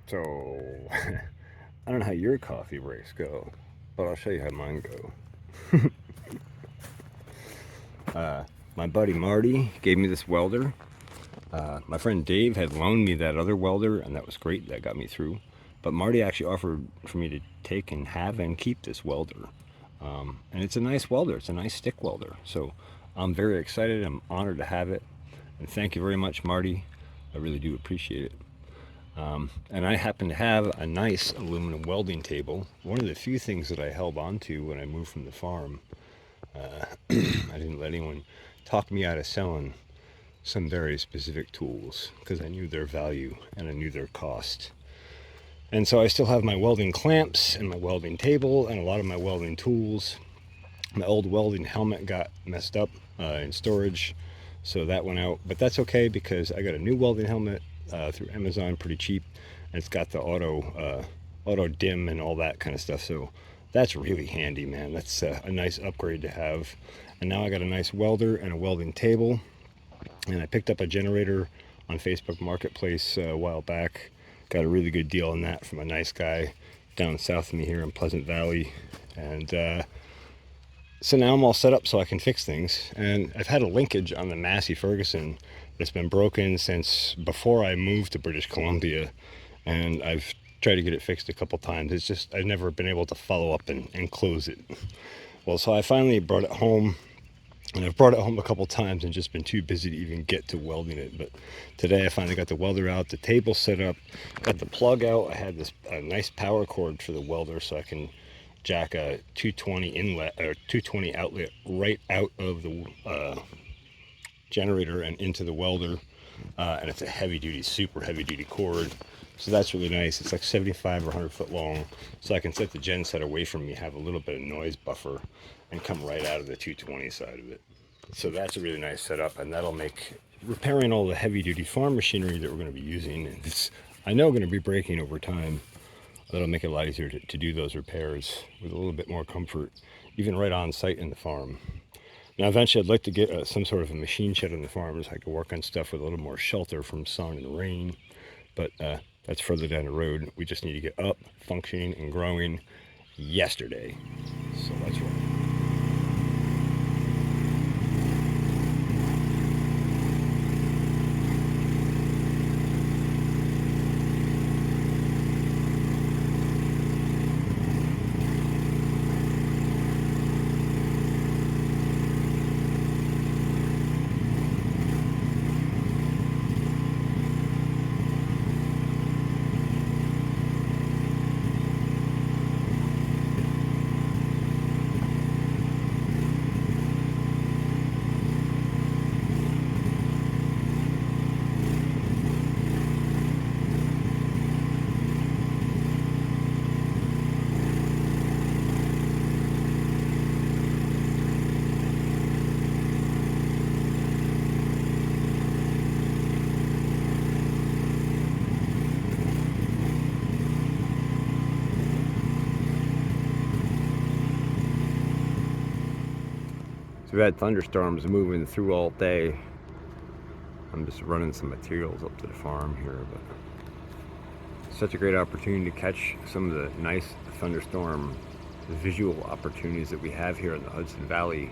So, I don't know how your coffee breaks go, but I'll show you how mine go. My buddy Marty gave me this welder. My friend Dave had loaned me that other welder, and that was great. That got me through. But Marty actually offered for me to take and have and keep this welder. And it's a nice welder. It's a nice stick welder. So I'm very excited. I'm honored to have it. And thank you very much, Marty. I really do appreciate it. And I happen to have a nice aluminum welding table. One of the few things that I held on to when I moved from the farm. I didn't let anyone talk me out of selling some very specific tools because I knew their value and I knew their cost. And so I still have my welding clamps and my welding table and a lot of my welding tools. My old welding helmet got messed up in storage, so that went out. But that's okay because I got a new welding helmet through Amazon, pretty cheap, and it's got the auto dim and all that kind of stuff. So that's really handy, man. That's a nice upgrade to have. And now I got a nice welder and a welding table. And I picked up a generator on Facebook Marketplace a while back. Got a really good deal on that from a nice guy down south of me here in Pleasant Valley. And so now I'm all set up so I can fix things. And I've had a linkage on the Massey Ferguson that's been broken since before I moved to British Columbia. And I've tried to get it fixed a couple times. It's just I've never been able to follow up and close it. Well, so I finally brought it home. And I've brought it home a couple times and just been too busy to even get to welding it. But today I finally got the welder out, the table set up, got the plug out. I had this nice power cord for the welder so I can jack a 220 inlet or 220 outlet right out of the generator and into the welder. And it's a heavy duty, super heavy duty cord. So that's really nice. It's like 75 or 100 foot long. So I can set the gen set away from me, have a little bit of noise buffer, and come right out of the 220 side of it. So that's a really nice setup, and that'll make repairing all the heavy duty farm machinery that we're going to be using, and it's, I know, going to be breaking over time. That'll make it a lot easier to do those repairs with a little bit more comfort, even right on site in the farm. Now, eventually, I'd like to get some sort of a machine shed on the farm so I can work on stuff with a little more shelter from sun and rain. But that's further down the road. We just need to get up, functioning, and growing yesterday. So that's right. So we had thunderstorms moving through all day. I'm just running some materials up to the farm here, but such a great opportunity to catch some of the nice thunderstorm visual opportunities that we have here in the Hudson Valley.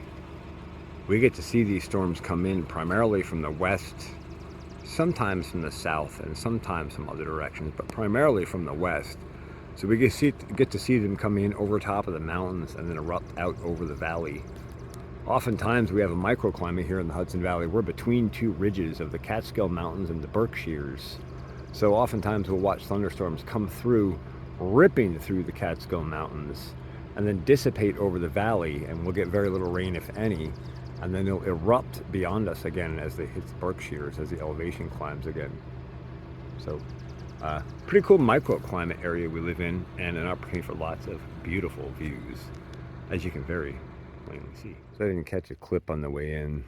We get to see these storms come in primarily from the west, sometimes from the south, and sometimes from other directions, but primarily from the west. So we get to see them come in over top of the mountains and then erupt out over the valley. Oftentimes we have a microclimate here in the Hudson Valley. We're between two ridges of the Catskill Mountains and the Berkshires. So oftentimes we'll watch thunderstorms come through, ripping through the Catskill Mountains, and then dissipate over the valley, and we'll get very little rain, if any, and then they'll erupt beyond us again as they hit the Berkshires, as the elevation climbs again. So pretty cool microclimate area we live in, and an opportunity for lots of beautiful views, as you can very plainly see. So I didn't catch a clip on the way in.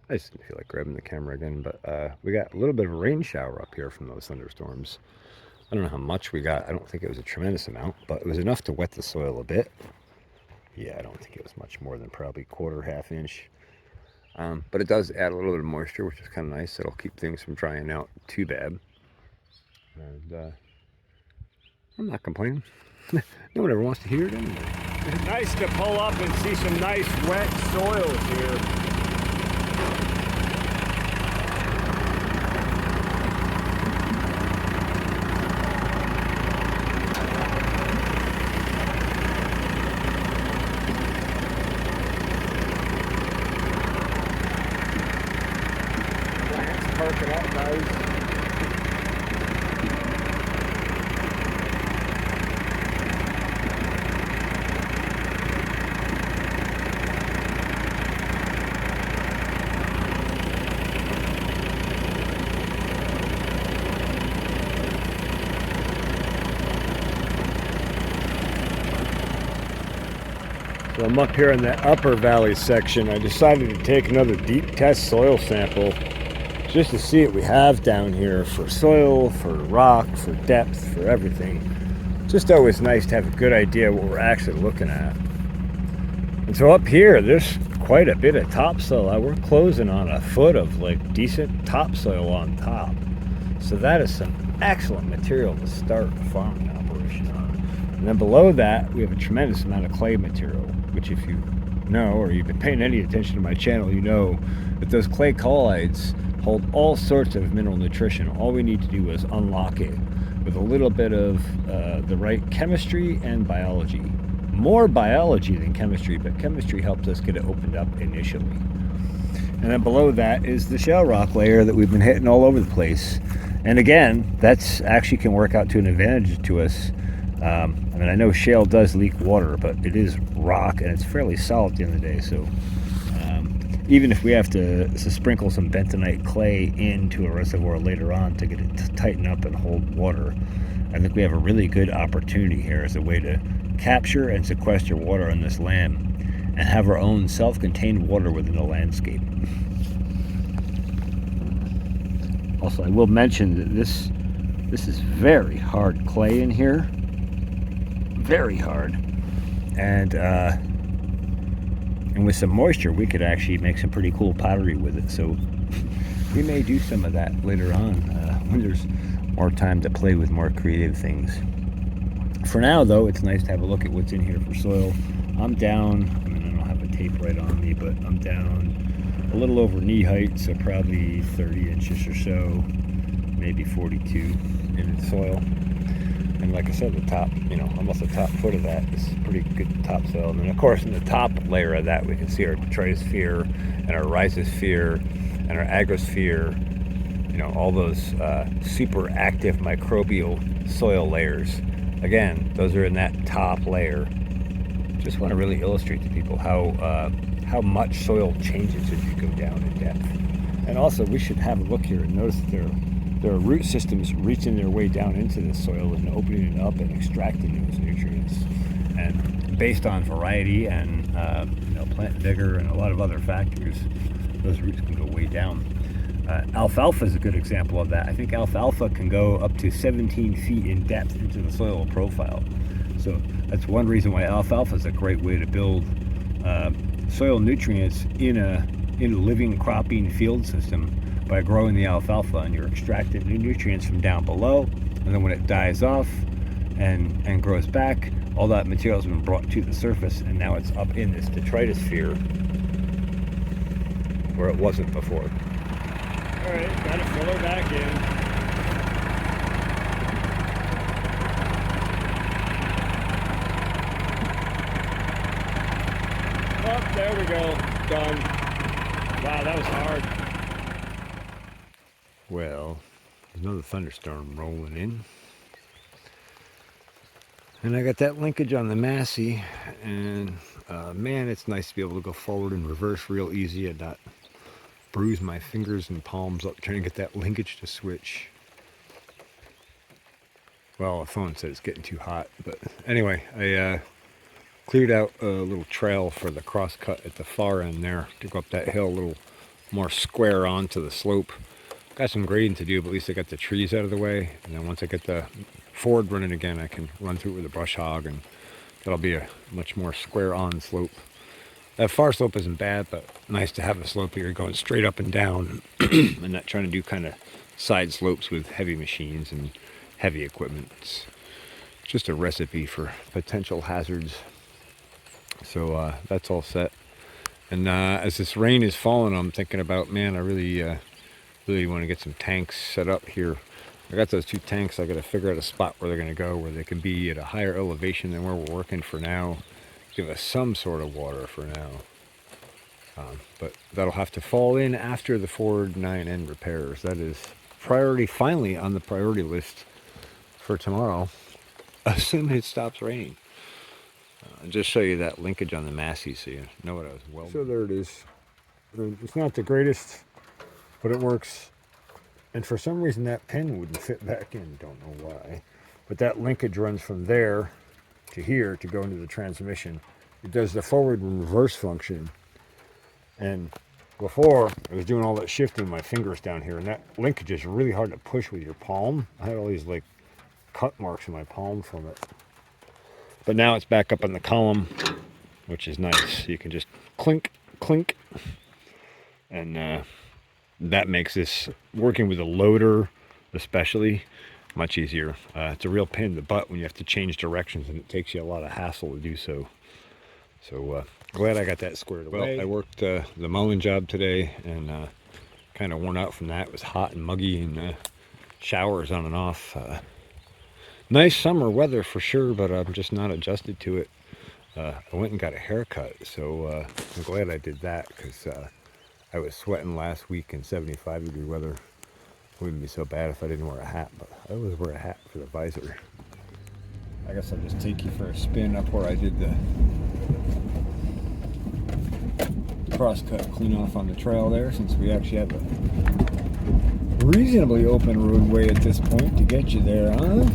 I just didn't feel like grabbing the camera again, but we got a little bit of a rain shower up here from those thunderstorms. I don't know how much we got. I don't think it was a tremendous amount, but it was enough to wet the soil a bit. Yeah, I don't think it was much more than probably quarter, half inch. But it does add a little bit of moisture, which is kind of nice. It'll keep things from drying out too bad. And I'm not complaining. No one ever wants to hear it anyway. It's nice to pull up and see some nice wet soils here. Plants parking up, guys. So I'm up here in the upper valley section. I decided to take another deep test soil sample just to see what we have down here for soil, for rock, for depth, for everything. Just always nice to have a good idea what we're actually looking at. And so up here, there's quite a bit of topsoil. We're closing on a foot of like decent topsoil on top. So that is some excellent material to start a farming operation on. And then below that, we have a tremendous amount of clay material, which if you know, or you've been paying any attention to my channel, you know that those clay colloids hold all sorts of mineral nutrition. All we need to do is unlock it with a little bit of the right chemistry and biology. More biology than chemistry, but chemistry helped us get it opened up initially. And then below that is the shale rock layer that we've been hitting all over the place. And again, that's actually can work out to an advantage to us. I mean, I know shale does leak water, but it is rock and it's fairly solid at the end of the day. So even if we have to sprinkle some bentonite clay into a reservoir later on to get it to tighten up and hold water, I think we have a really good opportunity here as a way to capture and sequester water on this land and have our own self-contained water within the landscape. Also, I will mention that this is very hard clay in here. Very hard. And with some moisture, we could actually make some pretty cool pottery with it. So we may do some of that later on when there's more time to play with more creative things. For now, though, it's nice to have a look at what's in here for soil. I'm down, I mean, I don't have a tape right on me, but I'm down a little over knee height, so probably 30 inches or so, maybe 42 in the soil. And like I said, the top, almost the top foot of that is pretty good topsoil. And then, of course, in the top layer of that, we can see our detritosphere and our rhizosphere and our agrosphere, all those super active microbial soil layers. Again, those are in that top layer. Just want to really illustrate to people how much soil changes as you go down in depth. And also, we should have a look here and notice that there are root systems reaching their way down into the soil and opening it up and extracting those nutrients. And based on variety and plant vigor and a lot of other factors, those roots can go way down. Alfalfa is a good example of that. I think alfalfa can go up to 17 feet in depth into the soil profile. So that's one reason why alfalfa is a great way to build soil nutrients in a living cropping field system by growing the alfalfa, and you're extracting the nutrients from down below, and then when it dies off and grows back, all that material has been brought to the surface, and now it's up in this detritosphere where it wasn't before. All right, got to fill her back in. Oh, there we go. Done. Wow, that was hard. Well, there's another thunderstorm rolling in. And I got that linkage on the Massey, and man, it's nice to be able to go forward and reverse real easy and not bruise my fingers and palms up trying to get that linkage to switch. Well, the phone said it's getting too hot, but anyway, I cleared out a little trail for the cross cut at the far end there to go up that hill a little more square onto the slope. Got some grading to do, but at least I got the trees out of the way, and then once I get the Ford running again, I can run through it with a brush hog, and that'll be a much more square on slope. That far slope isn't bad, but nice to have a slope here going straight up and down and not trying to do kind of side slopes with heavy machines and heavy equipment. It's just a recipe for potential hazards. So that's all set. And as this rain is falling, I'm thinking about, man, I really want to get some tanks set up here. I got those 2 tanks. I got to figure out a spot where they're going to go, where they can be at a higher elevation than where we're working for now. Give us some sort of water for now. But that'll have to fall in after the Ford 9N repairs. That is priority, finally on the priority list for tomorrow, assuming it stops raining. I'll just show you that linkage on the Massey so you know what I was welding. So there it is. It's not the greatest, but it works. And for some reason that pin wouldn't fit back in, don't know why. But that linkage runs from there to here to go into the transmission. It does the forward and reverse function. And before, I was doing all that shifting with my fingers down here, and that linkage is really hard to push with your palm. I had all these like cut marks in my palm from it. But now it's back up on the column, which is nice. You can just clink, clink. And that makes this, working with a loader especially, much easier. It's a real pain in the butt when you have to change directions, and it takes you a lot of hassle to do so. So glad I got that squared away. Well, I worked the mowing job today, and kind of worn out from that. It was hot and muggy, and showers on and off. Nice summer weather for sure, but I'm just not adjusted to it. I went and got a haircut, so I'm glad I did that, because I was sweating last week in 75-degree weather. It wouldn't be so bad if I didn't wear a hat, but I always wear a hat for the visor. I guess I'll just take you for a spin up where I did the cross-cut clean off on the trail there, since we actually have a reasonably open roadway at this point to get you there, huh?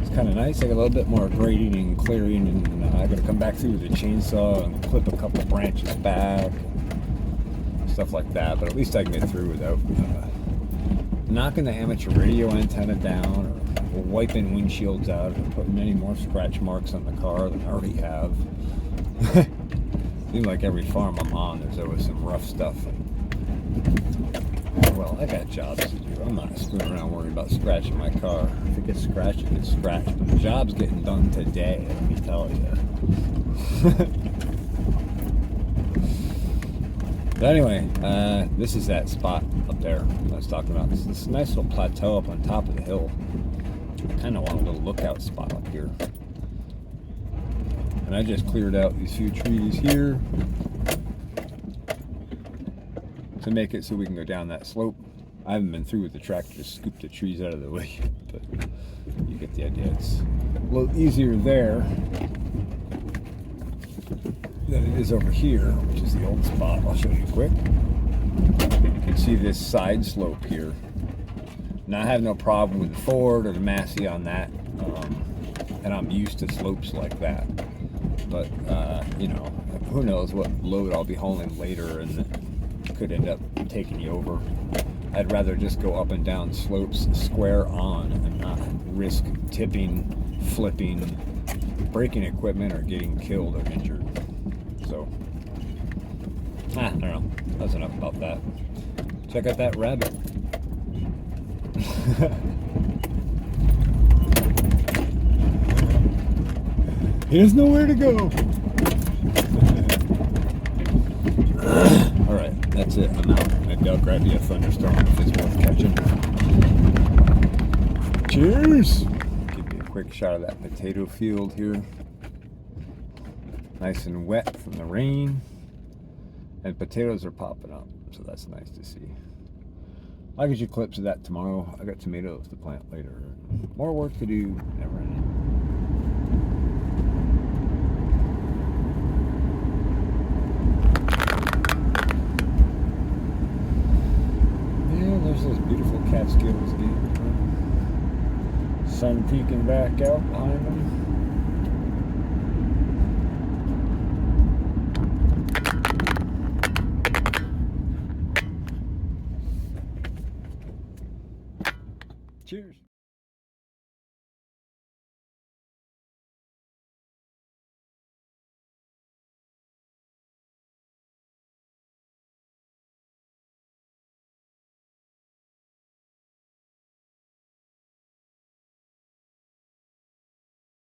It's kind of nice. I got a little bit more grading and clearing, and I got to come back through with the chainsaw and clip a couple branches back, stuff like that. But at least I can get through without knocking the amateur radio antenna down, or wiping windshields out, or putting any more scratch marks on the car than I already have. Seems like every farm I'm on, there's always some rough stuff. Well, I got jobs to do. I'm not screwing around worrying about scratching my car. If it gets scratched, it gets scratched. But the job's getting done today, let me tell you. But anyway, this is that spot up there I was talking about. This nice little plateau up on top of the hill. I kind of want a little lookout spot up here. And I just cleared out these few trees here to make it so we can go down that slope. I haven't been through with the tractor to scoop the trees out of the way, but you get the idea. It's a little easier there than it is over here, which is the old spot. I'll show you quick. You can see this side slope here. Now I have no problem with the Ford or the Massey on that, and I'm used to slopes like that. But you know, who knows what load I'll be hauling later, and it could end up taking you over. I'd rather just go up and down slopes square on and not risk tipping, flipping, breaking equipment, or getting killed or injured. So, I don't know. That's enough about that. Check out that rabbit. He doesn't know where to go. Alright, that's it. I'm out. Maybe I'll grab you a thunderstorm if it's worth catching. Cheers! Give you a quick shot of that potato field here. Nice and wet from the rain. And potatoes are popping up, so that's nice to see. I'll get you clips of that tomorrow. I got tomatoes to plant later. More work to do, never ending. There's those beautiful Catskills again. Sun peeking back out behind them. Cheers.